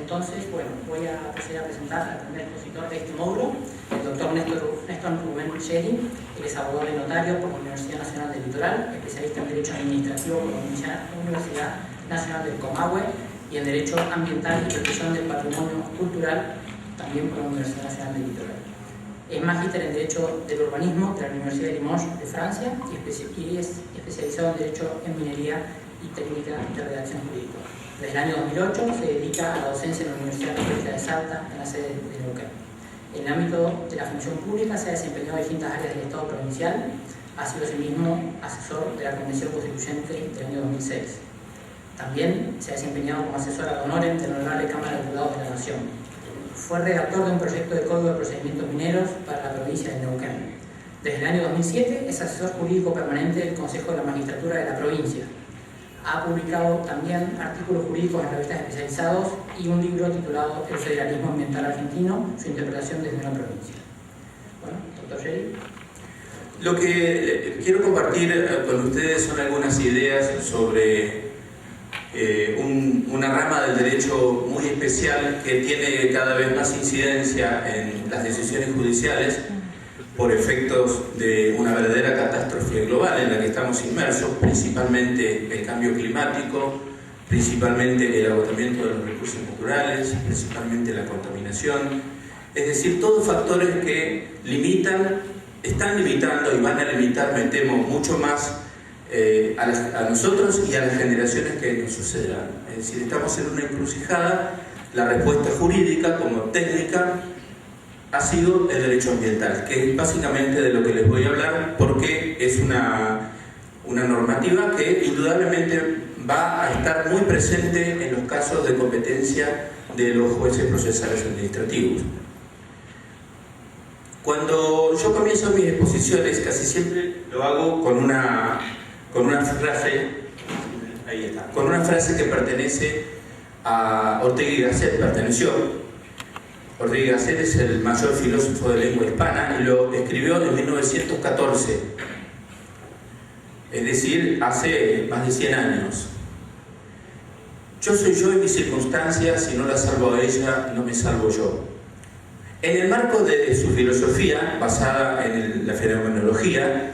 Entonces, bueno, voy a proceder a presentar al primer expositor de este módulo, el doctor Néstor Rubén Sheri. Él es abogado y notario por la Universidad Nacional del Litoral, especialista en Derecho Administrativo por la Universidad Nacional del Comahue y en Derecho Ambiental y Protección del Patrimonio Cultural, también por la Universidad Nacional del Litoral. Es magíster en Derecho del Urbanismo de la Universidad de Limoges de Francia y es especializado en Derecho en Minería y Técnica de Redacción Jurídica. Desde el año 2008 se dedica a la docencia en la Universidad Católica de Salta, en la sede de Neuquén. En el ámbito de la función pública se ha desempeñado en distintas áreas del Estado provincial, ha sido asimismo asesor de la Convención Constituyente del año 2006. También se ha desempeñado como asesor ad honorem de la Honorable Cámara de Diputados de la Nación. Fue redactor de un proyecto de Código de Procedimientos Mineros para la provincia de Neuquén. Desde el año 2007 es asesor jurídico permanente del Consejo de la Magistratura de la provincia. Ha publicado también artículos jurídicos en revistas especializados y un libro titulado El Federalismo Ambiental Argentino, su interpretación desde una provincia. Bueno, doctor Sheri. Lo que quiero compartir con ustedes son algunas ideas sobre una rama del derecho muy especial que tiene cada vez más incidencia en las decisiones judiciales por efectos de una verdadera catástrofe global en la que estamos inmersos, principalmente el cambio climático, principalmente el agotamiento de los recursos naturales, principalmente la contaminación, es decir, todos factores que están limitando y van a limitar, me temo, mucho más a nosotros y a las generaciones que nos sucederán. Es decir, estamos en una encrucijada. La respuesta jurídica como técnica ha sido el derecho ambiental, que es básicamente de lo que les voy a hablar, porque es una normativa que indudablemente va a estar muy presente en los casos de competencia de los jueces procesales administrativos. Cuando yo comienzo mis exposiciones, casi siempre lo hago con una frase que pertenece a Ortega y Gasset, Ortega y Gasset es el mayor filósofo de lengua hispana y lo escribió en 1914, es decir, hace más de 100 años. Yo soy yo y mis circunstancias, si no la salvo a ella, no me salvo yo. En el marco de su filosofía, basada en la fenomenología,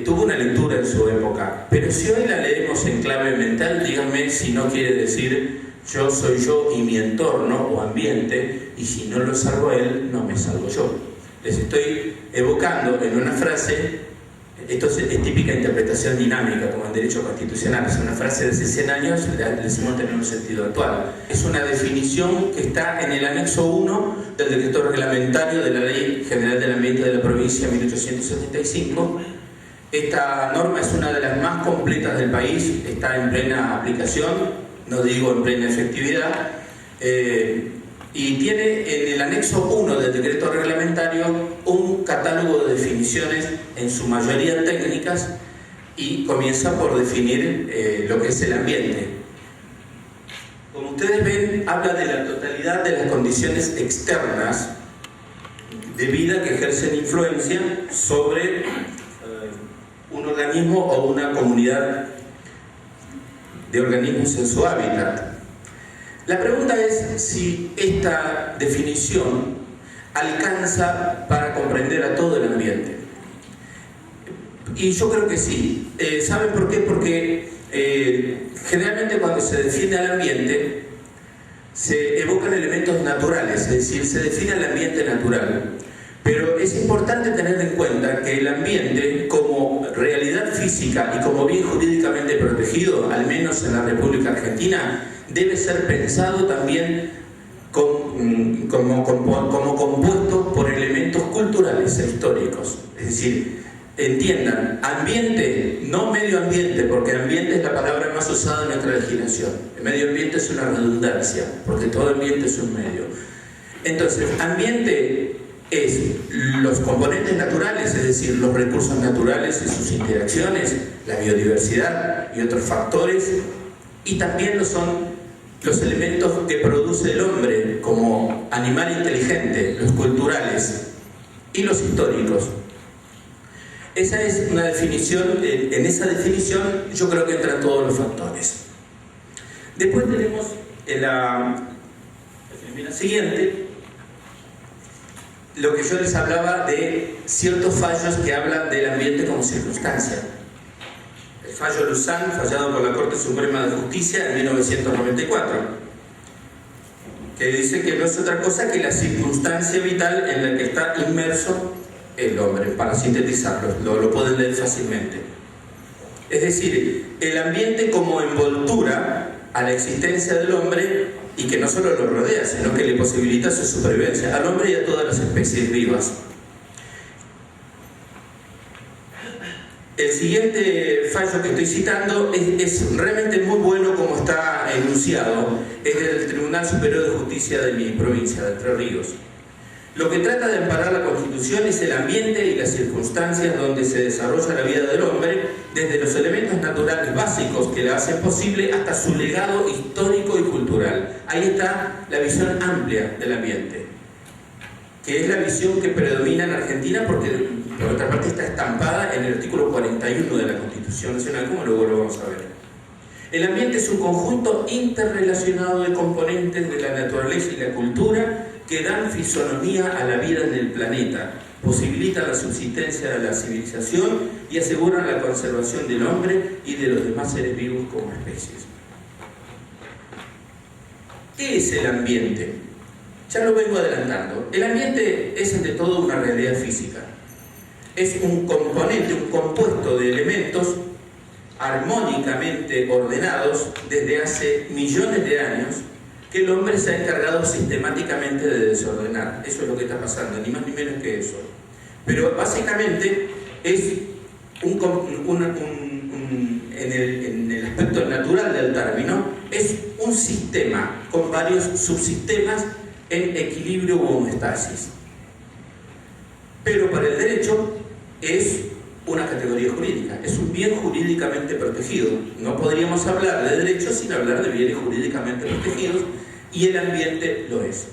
tuvo una lectura en su época, pero si hoy la leemos en clave mental, díganme si no quiere decir yo soy yo y mi entorno o ambiente, y si no lo salvo a él, no me salvo yo. Les estoy evocando en una frase, esto es típica interpretación dinámica, como en derecho constitucional, es una frase de hace 100 años, le decimos tener un sentido actual. Es una definición que está en el anexo 1 del decreto reglamentario de la Ley General del Ambiente de la provincia 1875. Esta norma es una de las más completas del país, está en plena aplicación, no digo en plena efectividad, y tiene en el anexo 1 del decreto reglamentario un catálogo de definiciones, en su mayoría técnicas, y comienza por definir lo que es el ambiente. Como ustedes ven, habla de la totalidad de las condiciones externas de vida que ejercen influencia sobre un organismo o una comunidad de organismos en su hábitat. La pregunta es si esta definición alcanza para comprender a todo el ambiente. Y yo creo que sí. ¿Saben por qué? Porque generalmente cuando se define al ambiente se evocan elementos naturales, es decir, se define el ambiente natural. Pero es importante tener en cuenta que el ambiente, como realidad física y como bien jurídicamente protegido, al menos en la República Argentina, debe ser pensado también como compuesto por elementos culturales e históricos. Es decir, entiendan, ambiente, no medio ambiente, porque ambiente es la palabra más usada en nuestra legislación. El medio ambiente es una redundancia, porque todo ambiente es un medio. Entonces, ambiente es los componentes naturales, es decir, los recursos naturales y sus interacciones, la biodiversidad y otros factores, y también lo son los elementos que produce el hombre como animal inteligente, los culturales y los históricos. Esa es una definición, en esa definición yo creo que entran todos los factores. Después tenemos diapositiva siguiente, lo que yo les hablaba de ciertos fallos que hablan del ambiente como circunstancia. El fallo Luzán, fallado por la Corte Suprema de Justicia en 1994, que dice que no es otra cosa que la circunstancia vital en la que está inmerso el hombre, para sintetizarlo, lo pueden leer fácilmente. Es decir, el ambiente como envoltura a la existencia del hombre, y que no solo lo rodea, sino que le posibilita su supervivencia al hombre y a todas las especies vivas. El siguiente fallo que estoy citando es realmente muy bueno como está enunciado. Es del Tribunal Superior de Justicia de mi provincia, de Entre Ríos. Lo que trata de amparar la Constitución es el ambiente y las circunstancias donde se desarrolla la vida del hombre, desde los elementos naturales básicos que la hacen posible hasta su legado histórico y cultural. Ahí está la visión amplia del ambiente, que es la visión que predomina en Argentina porque, por otra parte, está estampada en el artículo 41 de la Constitución Nacional, como luego lo vamos a ver. El ambiente es un conjunto interrelacionado de componentes de la naturaleza y la cultura que dan fisonomía a la vida en el planeta, posibilitan la subsistencia de la civilización y aseguran la conservación del hombre y de los demás seres vivos como especies. ¿Qué es el ambiente? Ya lo vengo adelantando. El ambiente es ante todo una realidad física. Es un componente, un compuesto de elementos armónicamente ordenados desde hace millones de años que el hombre se ha encargado sistemáticamente de desordenar. Eso es lo que está pasando, ni más ni menos que eso. Pero básicamente es en el aspecto natural del término, es un sistema con varios subsistemas en equilibrio u homeostasis. Pero para el derecho es una categoría jurídica, es un bien jurídicamente protegido. No podríamos hablar de derecho sin hablar de bienes jurídicamente protegidos, y el ambiente lo es.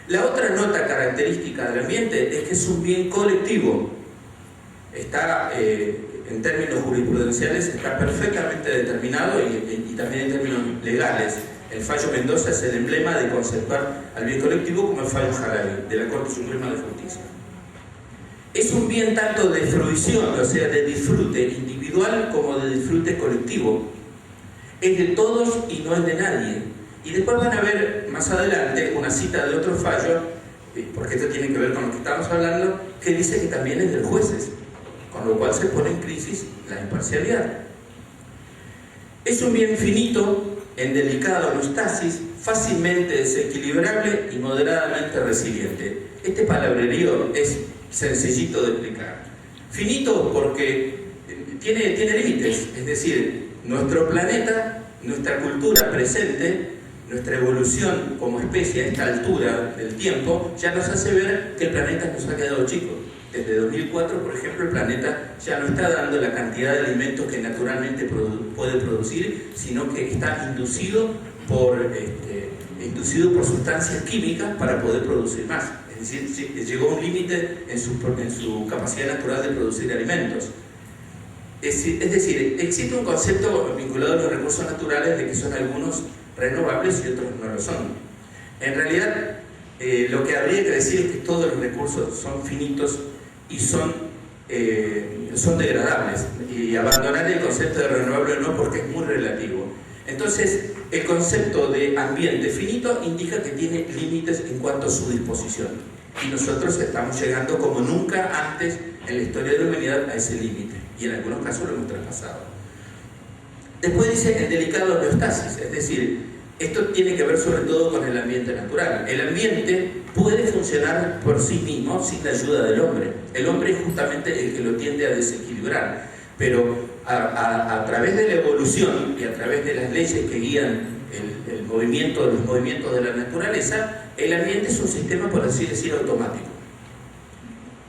La otra nota característica del ambiente es que es un bien colectivo. Está, en términos jurisprudenciales, está perfectamente determinado y también en términos legales. El fallo Mendoza es el emblema de conservar al bien colectivo, como el fallo Jarabi de la Corte Suprema de Justicia. Es un bien tanto de fruición, o sea, de disfrute individual, como de disfrute colectivo. Es de todos y no es de nadie. Y después van a ver más adelante una cita de otro fallo, porque esto tiene que ver con lo que estamos hablando, que dice que también es de los jueces, con lo cual se pone en crisis la imparcialidad. Es un bien finito, en delicada homeostasis, fácilmente desequilibrable y moderadamente resiliente. Este palabrerío es sencillito de explicar. Finito porque tiene límites, es decir, nuestro planeta, nuestra cultura presente, nuestra evolución como especie a esta altura del tiempo, ya nos hace ver que el planeta nos ha quedado chico. Desde 2004, por ejemplo, el planeta ya no está dando la cantidad de alimentos que naturalmente puede producir, sino que está inducido por sustancias químicas para poder producir más. Es decir, llegó a un límite en su capacidad natural de producir alimentos. Es decir, existe un concepto vinculado a los recursos naturales de que son algunos renovables y otros no lo son. En realidad, lo que habría que decir es que todos los recursos son finitos y son degradables, y abandonar el concepto de renovable no, porque es muy relativo. Entonces, el concepto de ambiente finito indica que tiene límites en cuanto a su disposición, y nosotros estamos llegando como nunca antes en la historia de la humanidad a ese límite, y en algunos casos lo hemos traspasado. Después dice en delicada homeostasis, es decir, esto tiene que ver sobre todo con el ambiente natural. El ambiente puede funcionar por sí mismo sin la ayuda del hombre. El hombre es justamente el que lo tiende a desequilibrar. Pero a través de la evolución y a través de las leyes que guían los movimientos de la naturaleza, el ambiente es un sistema, por así decir, automático.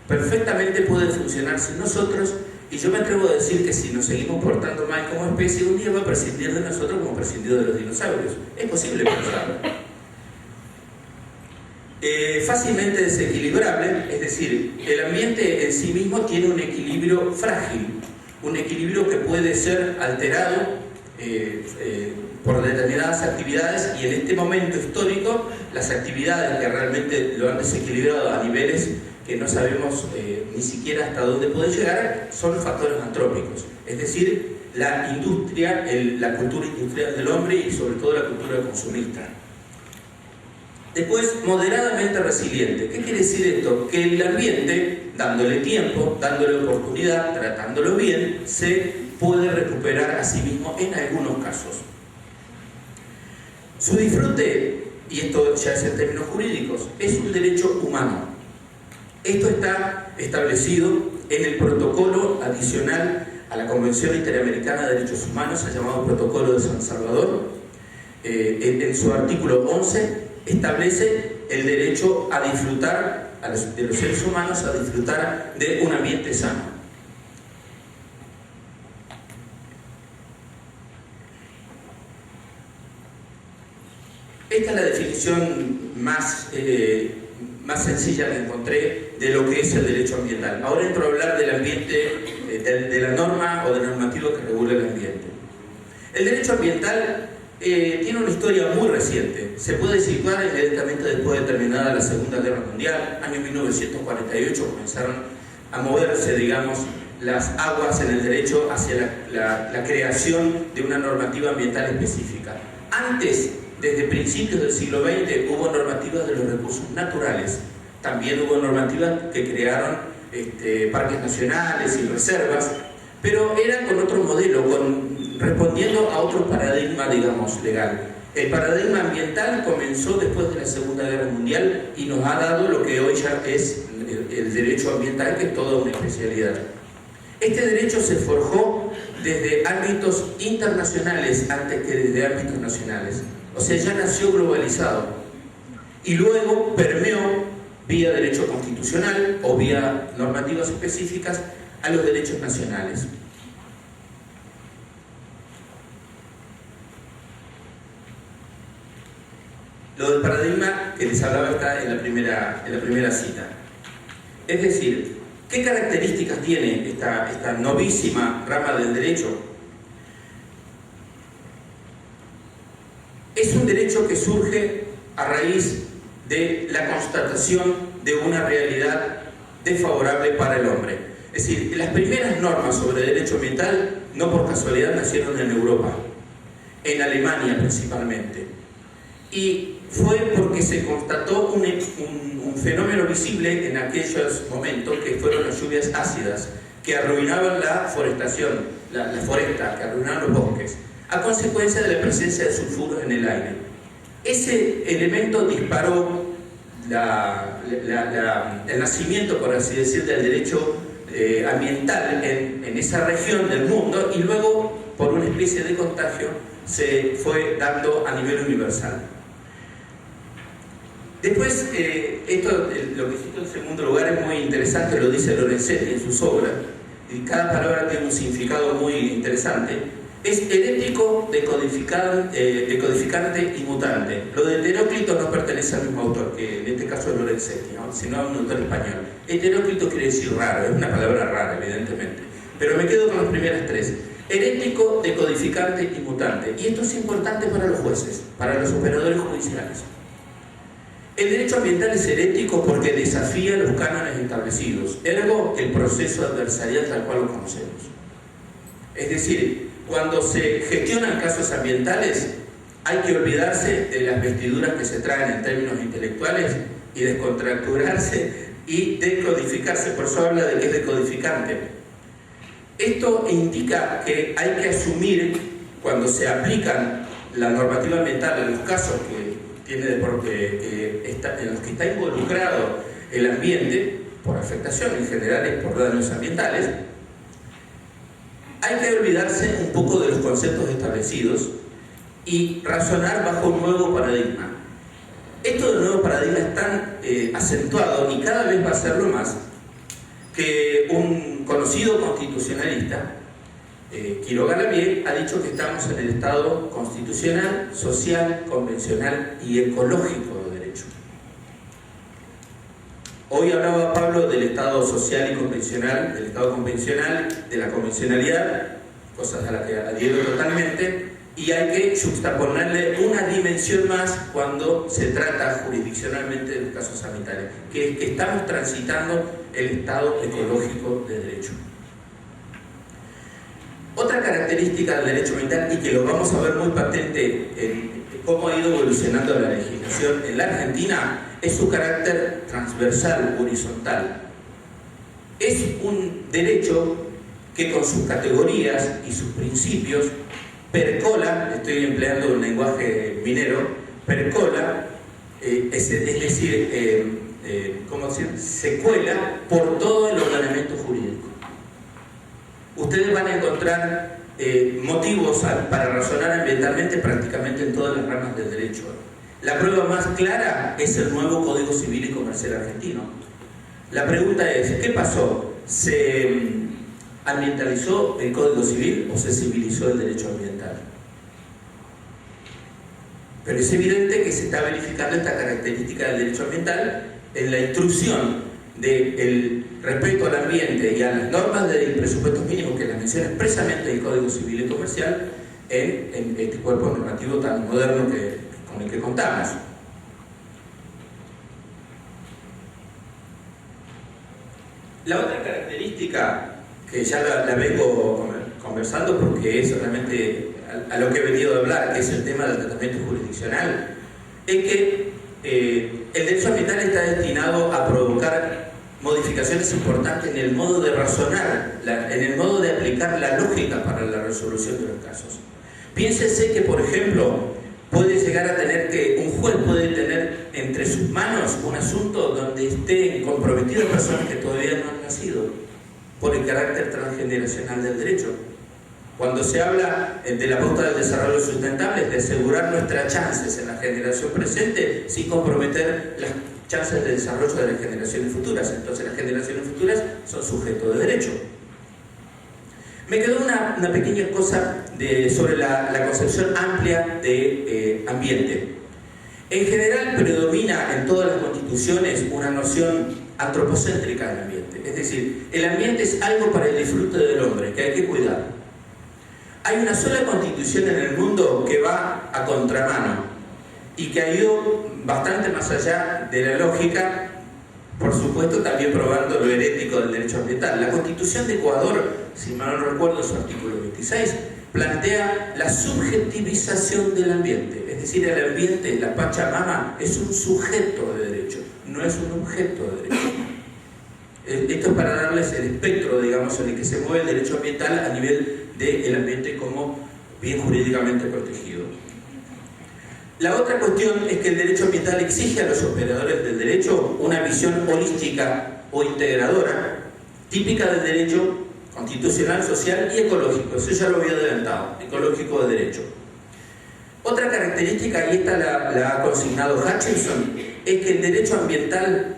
Perfectamente puede funcionar sin nosotros. Y yo me atrevo a decir que si nos seguimos portando mal como especie, un día va a prescindir de nosotros como prescindió de los dinosaurios. Es posible pensarlo. Fácilmente desequilibrable, es decir, el ambiente en sí mismo tiene un equilibrio frágil, un equilibrio que puede ser alterado por determinadas actividades, y en este momento histórico las actividades que realmente lo han desequilibrado a niveles que no sabemos ni siquiera hasta dónde puede llegar son factores antrópicos, es decir, la industria, la cultura industrial del hombre y sobre todo la cultura consumista. Después, moderadamente resiliente. ¿Qué quiere decir esto? Que el ambiente, dándole tiempo, dándole oportunidad, tratándolo bien, se puede recuperar a sí mismo en algunos casos. Su disfrute, y esto ya es en términos jurídicos, es un derecho humano. Esto está establecido en el protocolo adicional a la Convención Interamericana de Derechos Humanos, el llamado Protocolo de San Salvador. En su artículo 11 establece el derecho a disfrutar, de los seres humanos, a disfrutar de un ambiente sano. Esta es la definición más sencilla que encontré de lo que es el derecho ambiental. Ahora entro a hablar del ambiente, de la norma o de la normativa que regula el ambiente. El derecho ambiental tiene una historia muy reciente. Se puede situar inmediatamente después de terminada la Segunda Guerra Mundial. Año 1948 comenzaron a moverse, digamos, las aguas en el derecho hacia la creación de una normativa ambiental específica. Antes, desde principios del siglo XX, hubo normativas de los recursos naturales. También hubo normativas que crearon parques nacionales y reservas, pero eran con otro modelo, respondiendo a otro paradigma, digamos, legal. El paradigma ambiental comenzó después de la Segunda Guerra Mundial y nos ha dado lo que hoy ya es el derecho ambiental, que es toda una especialidad. Este derecho se forjó desde ámbitos internacionales antes que desde ámbitos nacionales. O sea, ya nació globalizado y luego permeó vía derecho constitucional o vía normativas específicas a los derechos nacionales. Lo del paradigma que les hablaba está en la primera cita. Es decir, ¿qué características tiene esta novísima rama del derecho? Es un derecho que surge a raíz de la constatación de una realidad desfavorable para el hombre. Es decir, las primeras normas sobre derecho ambiental no por casualidad nacieron en Europa, en Alemania principalmente. Y fue porque se constató un fenómeno visible en aquellos momentos, que fueron las lluvias ácidas, que arruinaban la forestación, la foresta, que arruinaban los bosques, a consecuencia de la presencia de sulfuros en el aire. Ese elemento disparó el nacimiento, por así decir, del derecho ambiental en esa región del mundo, y luego, por una especie de contagio, se fue dando a nivel universal. Después, lo que cito en segundo lugar es muy interesante, lo dice Lorenzetti en sus obras, y cada palabra tiene un significado muy interesante. Es herético, decodificante y mutante. Lo de Heteróclito no pertenece al mismo autor, que en este caso es Lorenzetti, ¿no? Sino a un autor español. Heteróclito quiere decir raro, es una palabra rara, evidentemente. Pero me quedo con las primeras tres. Herético, decodificante y mutante. Y esto es importante para los jueces, para los operadores judiciales. El derecho ambiental es herético porque desafía los cánones establecidos, ergo el proceso adversarial tal cual lo conocemos. Es decir, cuando se gestionan casos ambientales, hay que olvidarse de las vestiduras que se traen en términos intelectuales y descontracturarse y decodificarse. Por eso habla de que es decodificante. Esto indica que hay que asumir, cuando se aplican la normativa ambiental en los casos en los que está involucrado el ambiente, por afectación en general por daños ambientales, hay que olvidarse un poco de los conceptos establecidos y razonar bajo un nuevo paradigma. Esto del nuevo paradigma es tan acentuado, y cada vez va a serlo más, que un conocido constitucionalista, Quiroga Lavie, ha dicho que estamos en el estado constitucional, social, convencional y ecológico de derecho. Hoy hablaba Pablo del estado social y convencional, del estado convencional, de la convencionalidad, cosas a las que adhiero totalmente, y hay que juxtaponerle una dimensión más cuando se trata jurisdiccionalmente de los casos ambientales, que es que estamos transitando el estado ecológico de derecho. Otra característica del derecho ambiental, y que lo vamos a ver muy patente en cómo ha ido evolucionando la legislación en la Argentina, es su carácter transversal, horizontal. Es un derecho que con sus categorías y sus principios percola, estoy empleando un lenguaje minero, percola, es decir, ¿cómo decir? Se cuela por todo el ordenamiento jurídico. Ustedes van a encontrar motivos para razonar ambientalmente prácticamente en todas las ramas del derecho. La prueba más clara es el nuevo Código Civil y Comercial argentino. La pregunta es, ¿qué pasó? ¿Se ambientalizó el Código Civil o se civilizó el derecho ambiental? Pero es evidente que se está verificando esta característica del derecho ambiental en la intrusión del respeto al ambiente y a las normas de presupuestos mínimos que las menciona expresamente el Código Civil y Comercial en este cuerpo normativo tan moderno con el que contamos. La otra característica que ya la vengo conversando porque es realmente a lo que he venido a hablar, que es el tema del tratamiento jurisdiccional, es que el derecho ambiental está destinado a provocar modificaciones importantes en el modo de razonar, en el modo de aplicar la lógica para la resolución de los casos. Piénsese que, por ejemplo, puede llegar a tener que un juez puede tener entre sus manos un asunto donde estén comprometidas personas que todavía no han nacido, por el carácter transgeneracional del derecho. Cuando se habla de la pauta del desarrollo sustentable, es de asegurar nuestras chances en la generación presente sin comprometer las chances de desarrollo de las generaciones futuras. Entonces las generaciones futuras son sujetos de derecho. Me quedó una pequeña cosa sobre la concepción amplia de ambiente. En general predomina en todas las constituciones una noción antropocéntrica del ambiente. Es decir, el ambiente es algo para el disfrute del hombre, que hay que cuidar. Hay una sola constitución en el mundo que va a contramano y que ha ido bastante más allá de la lógica, por supuesto también probando lo herético del derecho ambiental. La Constitución de Ecuador, si mal no recuerdo, su artículo 26, plantea la subjetivización del ambiente. Es decir, el ambiente, la Pachamama, es un sujeto de derecho, no es un objeto de derecho. Esto es para darles el espectro, digamos, en el que se mueve el derecho ambiental a nivel del ambiente como bien jurídicamente protegido. La otra cuestión es que el derecho ambiental exige a los operadores del derecho una visión holística o integradora, típica del derecho constitucional, social y ecológico. Eso ya lo había adelantado, ecológico de derecho. Otra característica, y esta la ha consignado Hutchinson, es que el derecho ambiental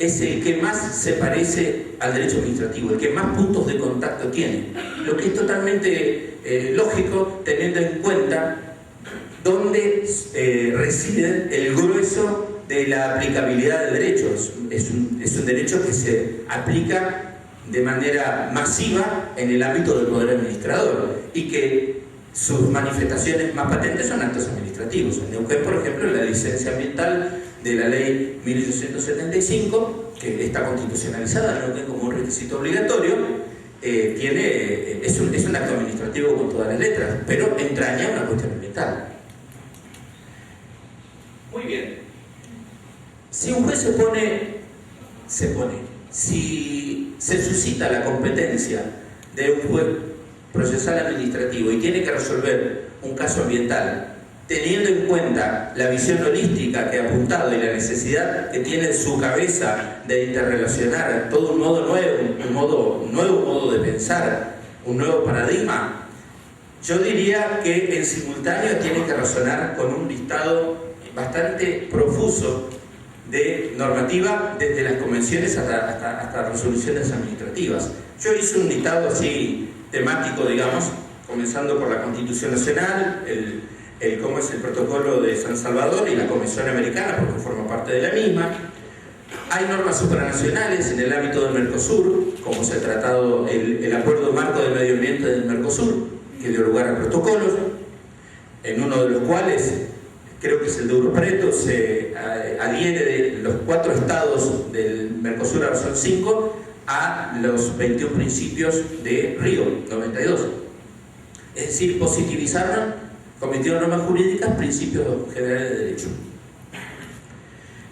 es el que más se parece al derecho administrativo, el que más puntos de contacto tiene. Lo que es totalmente lógico, teniendo en cuenta dónde reside el grueso de la aplicabilidad de derechos. Es un derecho que se aplica de manera masiva en el ámbito del poder administrador y que sus manifestaciones más patentes son actos administrativos. En Neuquén, por ejemplo, la licencia ambiental de la ley 1875, que está constitucionalizada en Neuquén como un requisito obligatorio, es un acto administrativo con todas las letras, pero entraña una cuestión ambiental. Muy bien. Si un juez si se suscita la competencia de un juez procesal administrativo y tiene que resolver un caso ambiental, teniendo en cuenta la visión holística que ha apuntado y la necesidad que tiene en su cabeza de interrelacionar todo un modo nuevo, un nuevo modo de pensar, un nuevo paradigma, yo diría que en simultáneo tiene que razonar con un listado bastante profuso de normativa, desde las convenciones hasta resoluciones administrativas. Yo hice un listado así temático, digamos, comenzando por la Constitución Nacional, cómo es el protocolo de San Salvador y la Convención Americana, porque forma parte de la misma. Hay normas supranacionales en el ámbito del Mercosur, como se ha tratado el Acuerdo Marco de Medio Ambiente del Mercosur, que dio lugar a protocolos. en uno de los cuales, creo que es el de Europreto, se adhiere de los 4 estados del Mercosur a versión 5 a los 21 principios de Río 92. Es decir, positivizaron, convirtieron normas jurídicas, principios generales de derecho.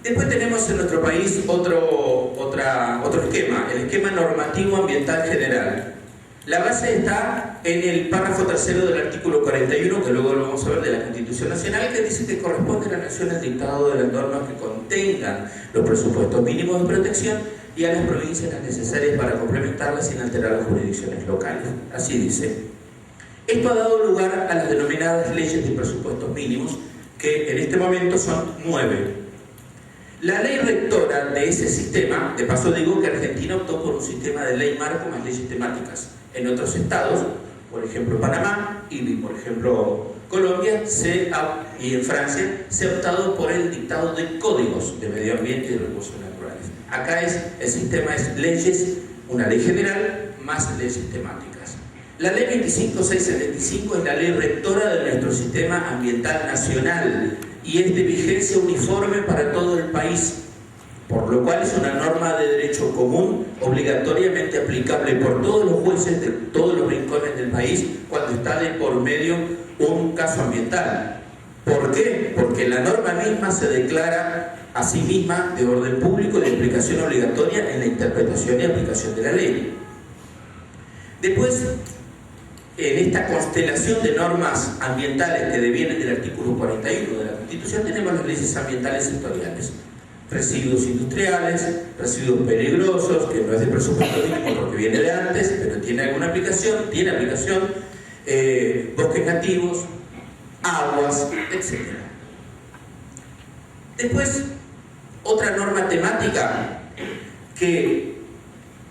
Después tenemos en nuestro país otro esquema, el esquema normativo ambiental general. La base está en el párrafo 3º del artículo 41, que luego lo vamos a ver, de la Constitución Nacional, que dice que corresponde a la nación el dictado de las normas que contengan los presupuestos mínimos de protección y a las provincias las necesarias para complementarlas sin alterar las jurisdicciones locales. Así dice. Esto ha dado lugar a las denominadas leyes de presupuestos mínimos, que en este momento son 9. La ley rectora de ese sistema, de paso digo que Argentina optó por un sistema de ley marco más leyes temáticas. En otros estados, por ejemplo Panamá y por ejemplo Colombia y en Francia, se ha optado por el dictado de códigos de medio ambiente y de recursos naturales. Acá el sistema es leyes, una ley general más leyes temáticas. La ley 25675 es la ley rectora de nuestro sistema ambiental nacional y es de vigencia uniforme para todo el país, por lo cual es una norma de derecho común obligatoriamente aplicable por todos los jueces de todos los rincones del país cuando está de por medio un caso ambiental. ¿Por qué? Porque la norma misma se declara a sí misma de orden público y de aplicación obligatoria en la interpretación y aplicación de la ley. Después, en esta constelación de normas ambientales que devienen del artículo 41 de la Constitución, tenemos las leyes ambientales sectoriales. Residuos industriales, residuos peligrosos, que no es de presupuesto mínimo porque viene de antes, pero tiene alguna aplicación, bosques nativos, aguas, etc. Después, otra norma temática que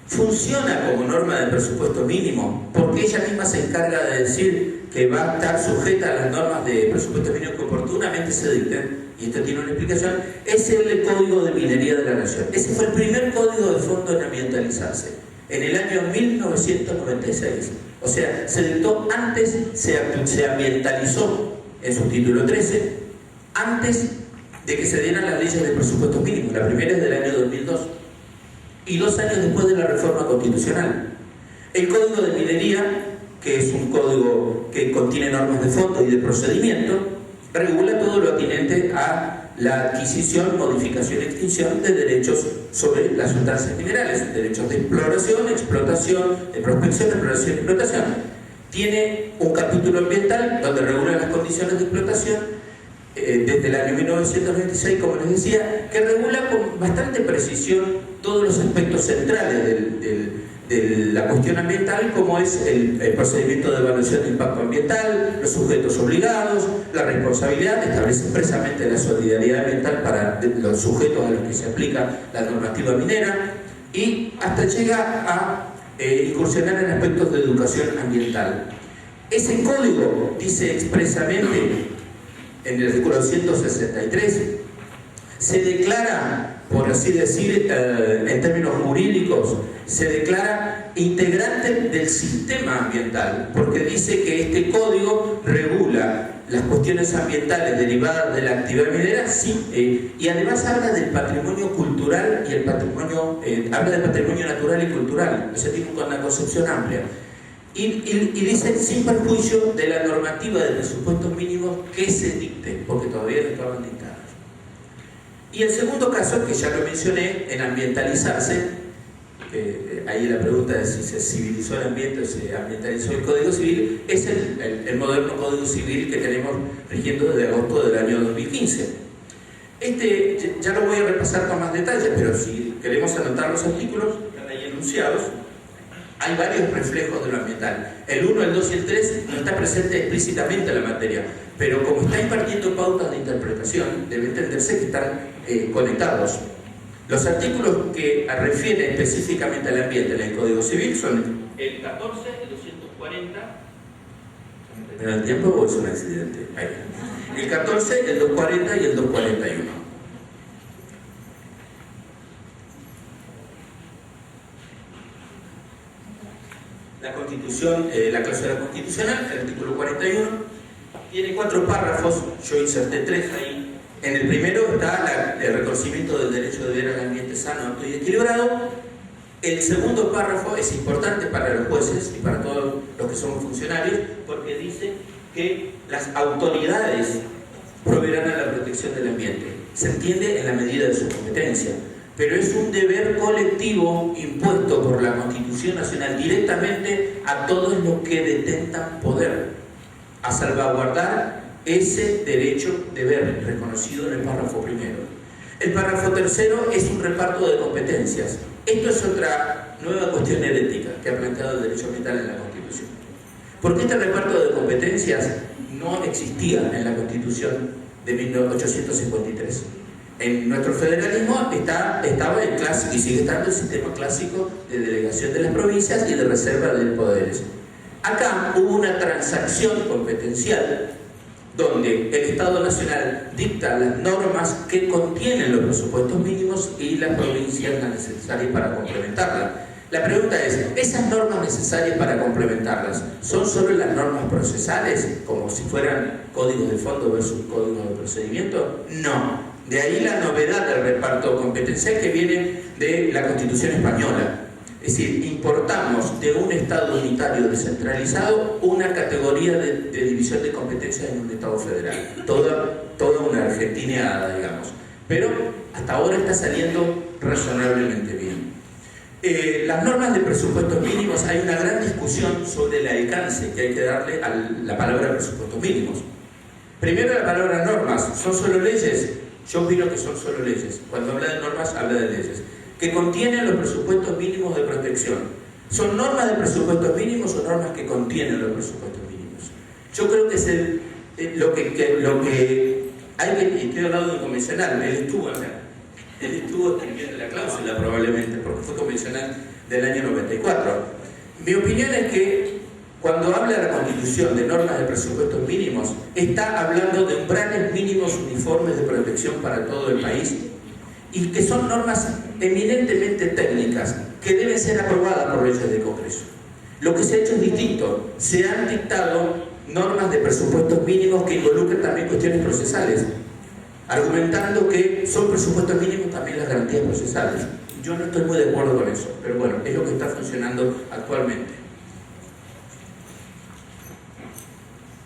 funciona como norma de presupuesto mínimo, porque ella misma se encarga de decir que va a estar sujeta a las normas de presupuesto mínimo que oportunamente se dicten, y esto tiene una explicación, es el Código de Minería de la Nación. Ese fue el primer código de fondo en ambientalizarse, en el año 1996. O sea, se dictó antes, se ambientalizó en su título 13, antes de que se dieran las leyes de presupuestos mínimos. La primera es del año 2002. Y 2 años después de la reforma constitucional. El Código de Minería, que es un código que contiene normas de fondo y de procedimiento, regula todo lo atinente a la adquisición, modificación y extinción de derechos sobre las sustancias minerales, derechos de exploración, explotación, de prospección, exploración y explotación. Tiene un capítulo ambiental donde regula las condiciones de explotación desde el año 1996, como les decía, que regula con bastante precisión todos los aspectos centrales de la cuestión ambiental, como es el procedimiento de evaluación de impacto ambiental, los sujetos obligados, la responsabilidad, establece expresamente la solidaridad ambiental para los sujetos a los que se aplica la normativa minera, y hasta llega a incursionar en aspectos de educación ambiental. Ese código dice expresamente en el artículo 163, se declara, por así decir, en términos jurídicos, se declara integrante del sistema ambiental, porque dice que este código regula las cuestiones ambientales derivadas de la actividad minera, sí, y además habla del patrimonio cultural y el patrimonio, habla del patrimonio natural y cultural, o sea, tiene una concepción amplia. Y dice sin perjuicio de la normativa de presupuestos mínimos que se dicte, porque todavía no estaban dictadas. Y el segundo caso, que ya lo mencioné, en ambientalizarse, ahí la pregunta es si se civilizó el ambiente o se ambientalizó el Código Civil, es el moderno Código Civil que tenemos rigiendo desde agosto del año 2015. Ya lo voy a repasar con más detalles, pero si queremos anotar los artículos que están ahí enunciados, hay varios reflejos de lo ambiental. El 1, el 2 y el 3 no está presente explícitamente en la materia, pero como está impartiendo pautas de interpretación, debe entenderse que están conectados. Los artículos que refieren específicamente al ambiente en el Código Civil son el 14, el 240... ¿En el tiempo o es un accidente? Ahí. El 14, el 240 y el 241. La Constitución, la cláusula constitucional, el artículo 41, tiene 4 párrafos, yo inserté 3 ahí. En el primero está el reconocimiento del derecho de ver al ambiente sano, apto y equilibrado. El segundo párrafo es importante para los jueces y para todos los que somos funcionarios, porque dice que las autoridades proveerán a la protección del ambiente. Se entiende en la medida de su competencia, pero es un deber colectivo impuesto por la Constitución Nacional directamente a todos los que detentan poder, a salvaguardar ese derecho de ver reconocido en el párrafo primero. El párrafo tercero es un reparto de competencias. Esto es otra nueva cuestión herética que ha planteado el derecho ambiental en la Constitución. Porque este reparto de competencias no existía en la Constitución de 1853. En nuestro federalismo estaba el clásico, y sigue estando el sistema clásico de delegación de las provincias y de reserva de poderes. Acá hubo una transacción competencial donde el Estado Nacional dicta las normas que contienen los presupuestos mínimos y las provincias las necesarias para complementarlas. La pregunta es, ¿esas normas necesarias para complementarlas son solo las normas procesales, como si fueran códigos de fondo versus códigos de procedimiento? No. De ahí la novedad del reparto competencial que viene de la Constitución española. Es decir, importamos de un Estado unitario descentralizado una categoría de división de competencias en un Estado federal. Toda una argentineada, digamos. Pero hasta ahora está saliendo razonablemente bien. Las normas de presupuestos mínimos, hay una gran discusión sobre el alcance que hay que darle a la palabra presupuestos mínimos. Primero, la palabra normas, ¿son solo leyes? Yo opino que son solo leyes. Cuando habla de normas, habla de leyes. Que contienen los presupuestos mínimos de protección. ¿Son normas de presupuestos mínimos o normas que contienen los presupuestos mínimos? Yo creo que es lo que hay que, y estoy hablando de convencional, él estuvo acá. Él estuvo escribiendo la cláusula probablemente, porque fue convencional del año 94. Mi opinión es que cuando habla la Constitución de normas de presupuestos mínimos, está hablando de umbrales mínimos uniformes de protección para todo el país y que son normas eminentemente técnicas que deben ser aprobadas por leyes de Congreso. Lo que se ha hecho es distinto. Se han dictado normas de presupuestos mínimos que involucran también cuestiones procesales, argumentando que son presupuestos mínimos también las garantías procesales. Yo no estoy muy de acuerdo con eso, pero bueno, es lo que está funcionando actualmente.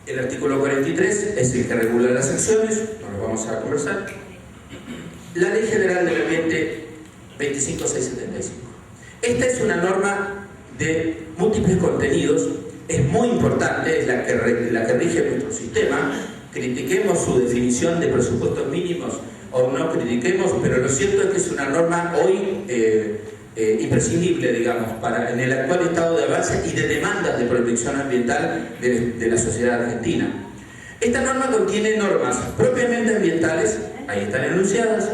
El artículo 43 es el que regula las acciones, no lo vamos a conversar. La Ley General del Ambiente 25675. Esta es una norma de múltiples contenidos, es muy importante, es la que rige nuestro sistema. Critiquemos su definición de presupuestos mínimos o no critiquemos, pero lo cierto es que es una norma hoy imprescindible, digamos, en el actual estado de avance y de demandas de protección ambiental de la sociedad argentina. Esta norma contiene normas propiamente ambientales, ahí están enunciadas,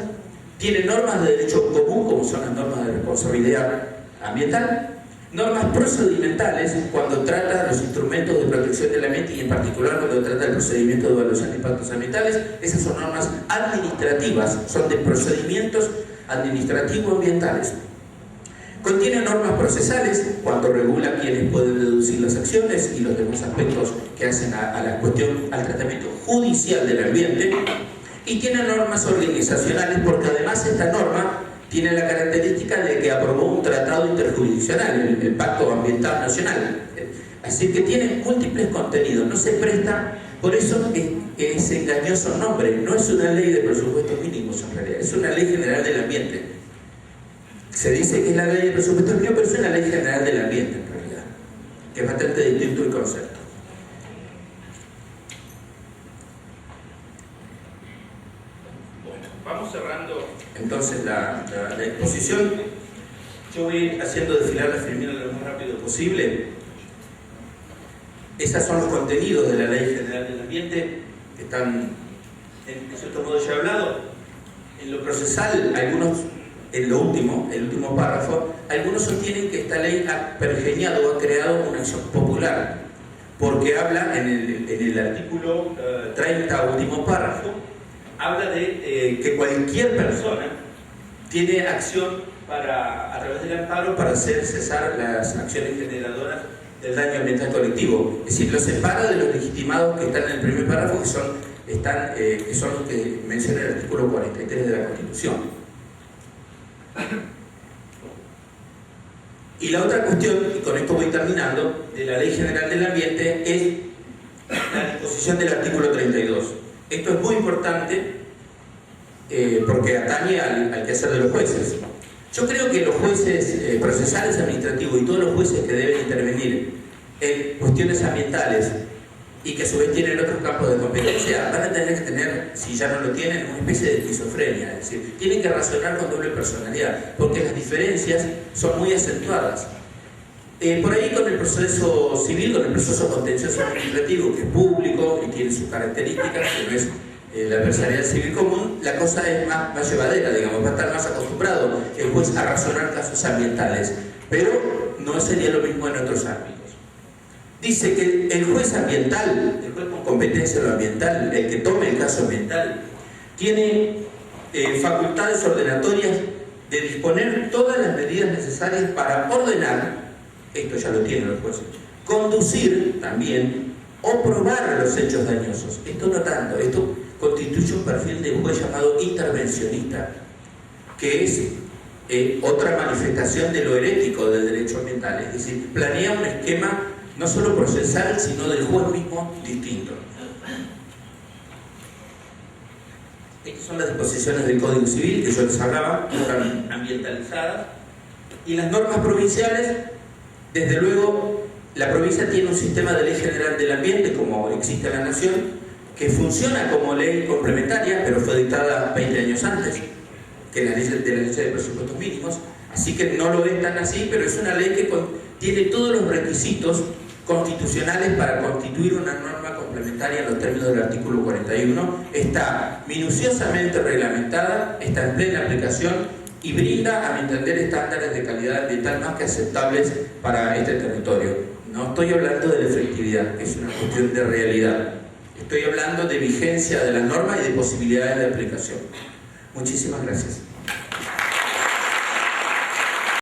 tiene normas de derecho común, como son las normas de responsabilidad ambiental, normas procedimentales cuando trata los instrumentos de protección del ambiente y en particular cuando trata el procedimiento de evaluación de impactos ambientales. Esas son normas administrativas, son de procedimientos administrativo-ambientales. Contiene normas procesales cuando regula quiénes pueden deducir las acciones y los demás aspectos que hacen a la cuestión, al tratamiento judicial del ambiente. Y tiene normas organizacionales porque además esta norma tiene la característica de que aprobó un tratado interjurisdiccional, el Pacto Ambiental Nacional. Así que tiene múltiples contenidos, no se presta, por eso es engañoso el nombre, no es una ley de presupuestos mínimos en realidad, es una ley general del ambiente. Se dice que es la ley de presupuestos mínimos, pero es una ley general del ambiente en realidad, que es bastante distinto el concepto. Vamos cerrando entonces la exposición. Yo voy haciendo desfilar la filmina lo más rápido posible. Estos son los contenidos de la Ley General del Ambiente, que están, en cierto modo, ya hablado. En lo procesal, algunos, en lo último, el último párrafo, algunos sostienen que esta ley ha pergeñado o ha creado una acción popular, porque habla en el artículo 30, último párrafo, habla de que cualquier persona tiene acción a través del amparo para hacer cesar las acciones generadoras del daño ambiental colectivo. Es decir, lo separa de los legitimados que están en el primer párrafo, que son los que menciona el artículo 43 de la Constitución. Y la otra cuestión, y con esto voy terminando, de la Ley General del Ambiente es la disposición del artículo 32. Esto es muy importante porque atañe al quehacer de los jueces. Yo creo que los jueces procesales administrativos y todos los jueces que deben intervenir en cuestiones ambientales y que a su vez tienen otros campos de competencia, van a tener que tener, si ya no lo tienen, una especie de esquizofrenia. Es decir, tienen que razonar con doble personalidad, porque las diferencias son muy acentuadas. Por ahí con el proceso civil, con el proceso contencioso administrativo, que es público y tiene sus características, que no es la adversarial civil común, la cosa es más llevadera, digamos, va a estar más acostumbrado el juez a razonar casos ambientales, pero no sería lo mismo en otros ámbitos. Dice que el juez ambiental, el juez con competencia en lo ambiental, el que tome el caso ambiental, tiene facultades ordenatorias de disponer todas las medidas necesarias para ordenar, esto ya lo tienen los jueces, conducir también o probar los hechos dañosos. Esto no tanto, esto constituye un perfil de un juez llamado intervencionista, que es otra manifestación de lo herético del derecho ambiental, es decir, planea un esquema no solo procesal, sino del juez mismo distinto. Estas son las disposiciones del Código Civil que yo les hablaba, que están ambientalizadas. Y las normas provinciales, desde luego, la provincia tiene un sistema de ley general del ambiente, como existe en la Nación, que funciona como ley complementaria, pero fue dictada 20 años antes que la ley de presupuestos mínimos, así que no lo es tan así, pero es una ley que tiene todos los requisitos constitucionales para constituir una norma complementaria en los términos del artículo 41, está minuciosamente reglamentada, está en plena aplicación y brinda, a mi entender, estándares de calidad ambiental más que aceptables para este territorio. No estoy hablando de la efectividad, que es una cuestión de realidad. Estoy hablando de vigencia de la norma y de posibilidades de aplicación. Muchísimas gracias.